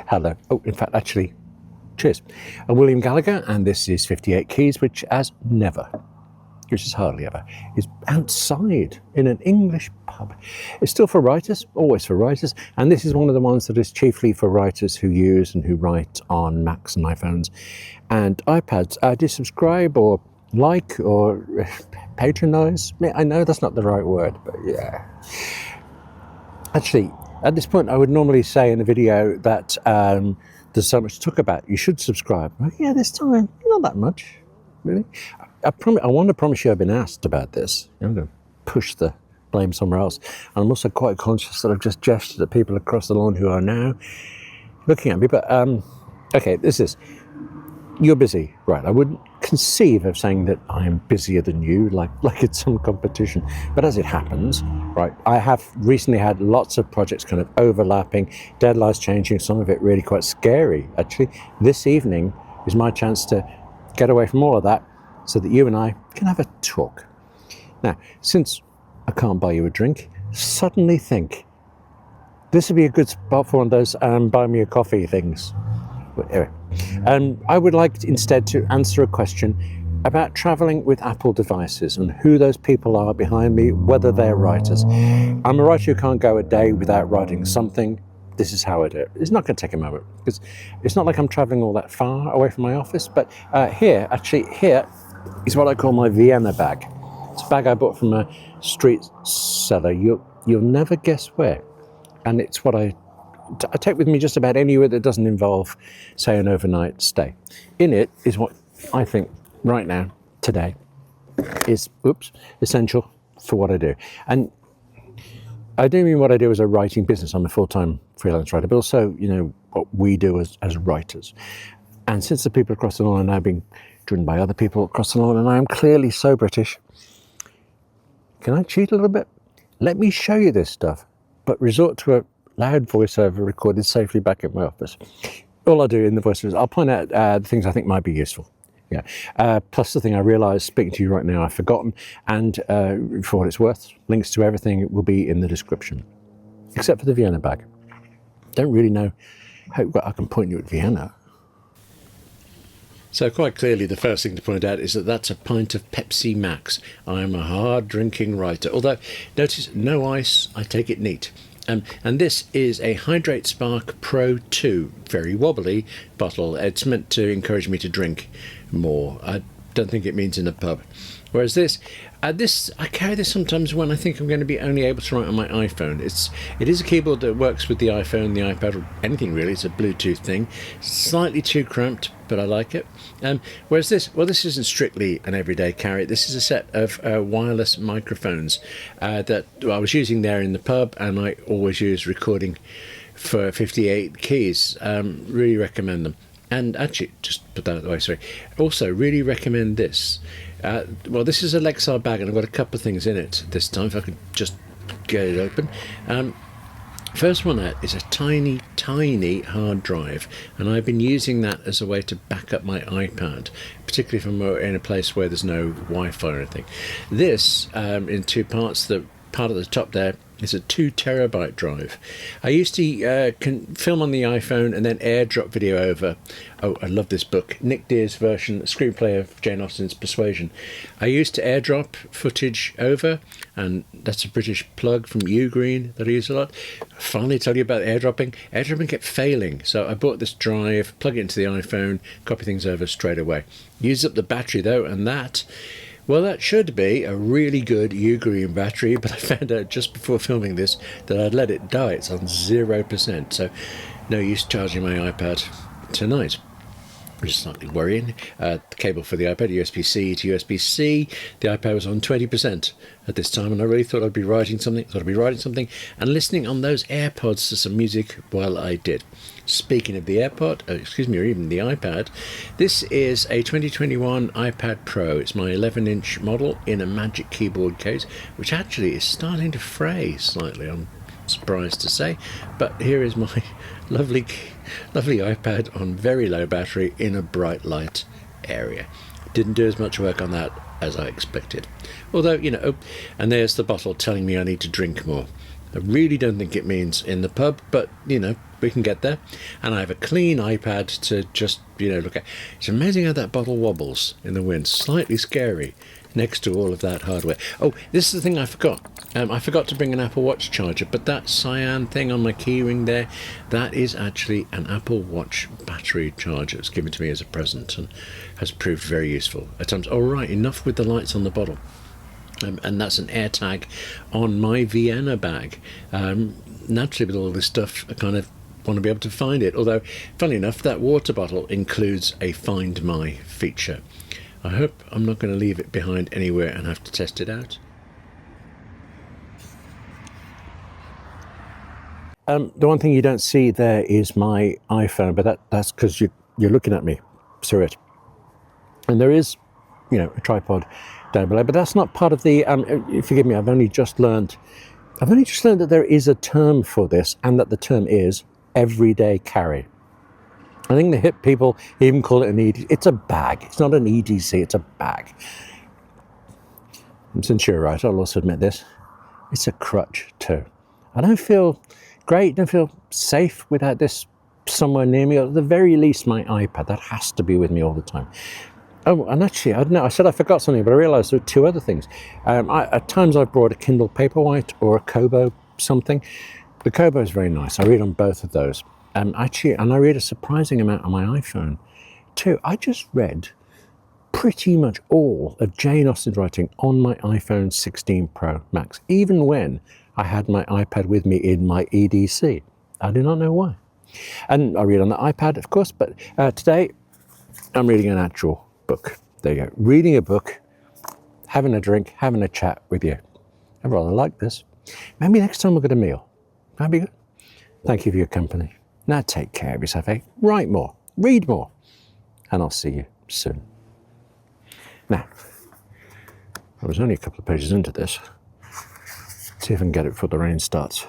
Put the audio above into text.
Hello. Oh, in fact, actually, cheers. I'm William Gallagher, and this is 58 Keys, which is hardly ever, is outside in an English pub. It's still for writers, always for writers, and this is one of the ones that is chiefly for writers who use and who write on Macs and iPhones and iPads. Do subscribe or like or patronize. I know that's not the right word, but yeah. Actually, at this point, I would normally say in a video that there's so much to talk about. You should subscribe. Yeah, this time, not that much, really. I want to promise you I've been asked about this. I'm going to push the blame somewhere else. And I'm also quite conscious that I've just gestured at people across the lawn who are now looking at me. But, okay, this is, you're busy, right? I wouldn't conceive of saying that I'm busier than you, like it's some competition. But as it happens, right, I have recently had lots of projects kind of overlapping, deadlines changing, some of it really quite scary, actually. This evening is my chance to get away from all of that so that you and I can have a talk. Now, since I can't buy you a drink, suddenly think, this would be a good spot for one of those buy me a coffee things. But anyway, I would like instead to answer a question about traveling with Apple devices and who those people are behind me, whether they're writers. I'm a writer who can't go a day without writing something. This is how I do it. It's not going to take a moment because it's not like I'm traveling all that far away from my office, but here is what I call my Vienna bag. It's a bag I bought from a street seller. You'll never guess where. And it's what I take with me just about anywhere that doesn't involve, say, an overnight stay. In it is what I think right now, today, is, essential for what I do. And I do mean what I do as a writing business. I'm a full-time freelance writer, but also, what we do as writers. And since the people across the lawn are now being driven by other people across the lawn, and I am clearly so British, can I cheat a little bit? Let me show you this stuff, but resort to a loud voiceover recorded safely back at my office. All I do in the voiceover is I'll point out the things I think might be useful. Yeah. Plus the thing I realise, speaking to you right now, I've forgotten, and for what it's worth, links to everything will be in the description, except for the Vienna bag. Don't really know how I can point you at Vienna. So quite clearly the first thing to point out is that that's a pint of Pepsi Max. I'm a hard drinking writer, although notice no ice, I take it neat. And this is a HidrateSpark Pro 2, very wobbly bottle. It's meant to encourage me to drink more. I don't think it means in a pub. Whereas this, I carry this sometimes when I think I'm going to be only able to write on my iPhone. It is a keyboard that works with the iPhone, the iPad, or anything really. It's a Bluetooth thing. Slightly too cramped, but I like it. Whereas this isn't strictly an everyday carry. This is a set of wireless microphones that I was using there in the pub, and I always use recording for 58 Keys. Really recommend them. And actually, just put that out of the way, sorry. Also, really recommend this. Well, this is a Lexar bag, and I've got a couple of things in it this time, if I could just get it open. First one out is a tiny, tiny hard drive, and I've been using that as a way to back up my iPad, particularly if I'm in a place where there's no Wi-Fi or anything. This, in two parts, the part at the top there is a 2 terabyte drive. I used to film on the iPhone and then airdrop video over. Oh, I love this book, Nick Dear's version, screenplay of Jane Austen's Persuasion. I used to airdrop footage over, and that's a British plug from UGreen that I use a lot. I'll finally tell you about airdropping. Airdropping kept failing, so I bought this drive, plug it into the iPhone, copy things over straight away. Used up the battery though, and that should be a really good UGreen battery, but I found out just before filming this that I'd let it die. It's on 0%, so no use charging my iPad tonight, which is slightly worrying. The cable for the iPad, USB-C to USB-C, the iPad was on 20% at this time, and I really thought I'd be writing something, and listening on those AirPods to some music while I did. Speaking of the AirPod, or even the iPad, this is a 2021 iPad Pro. It's my 11-inch model in a Magic Keyboard case, which actually is starting to fray slightly, I'm surprised to say. But here is my lovely iPad on very low battery in a bright light area. Didn't do as much work on that as I expected. Although, and there's the bottle telling me I need to drink more. I really don't think it means in the pub, but, you know, we can get there. And I have a clean iPad to just, you know, look at. It's amazing how that bottle wobbles in the wind. Slightly scary next to all of that hardware. Oh, this is the thing I forgot. I forgot to bring an Apple Watch charger, but that cyan thing on my keyring there, that is actually an Apple Watch battery charger. It's given to me as a present and has proved very useful at times. All right, enough with the lights on the bottle. And that's an AirTag on my Vienna bag. Naturally, with all this stuff, I kind of want to be able to find it. Although, funny enough, that water bottle includes a Find My feature. I hope I'm not going to leave it behind anywhere and have to test it out. The one thing you don't see there is my iPhone, but that's because you're looking at me through it. And there is, you know, a tripod down below, but that's not part of the, forgive me, I've only just learned that there is a term for this, and that the term is everyday carry. I think the hip people even call it an EDC. It's a bag. It's not an EDC, it's a bag. And since you're right, I'll also admit this. It's a crutch too. I don't feel great, don't feel safe without this somewhere near me. At the very least, my iPad, that has to be with me all the time. Oh, and actually, I don't know, I said I forgot something, but I realised there are two other things. At times I've brought a Kindle Paperwhite or a Kobo something. The Kobo is very nice. I read on both of those. Actually, and I read a surprising amount on my iPhone too. I just read pretty much all of Jane Austen's writing on my iPhone 16 Pro Max, even when I had my iPad with me in my EDC. I do not know why. And I read on the iPad, of course, but today I'm reading an actual book. There you go. Reading a book, having a drink, having a chat with you. I rather like this. Maybe next time we'll get a meal. That'd be good. Thank you for your company. Now take care of yourself, eh? Write more, read more, and I'll see you soon. Now, I was only a couple of pages into this. Let's see if I can get it before the rain starts.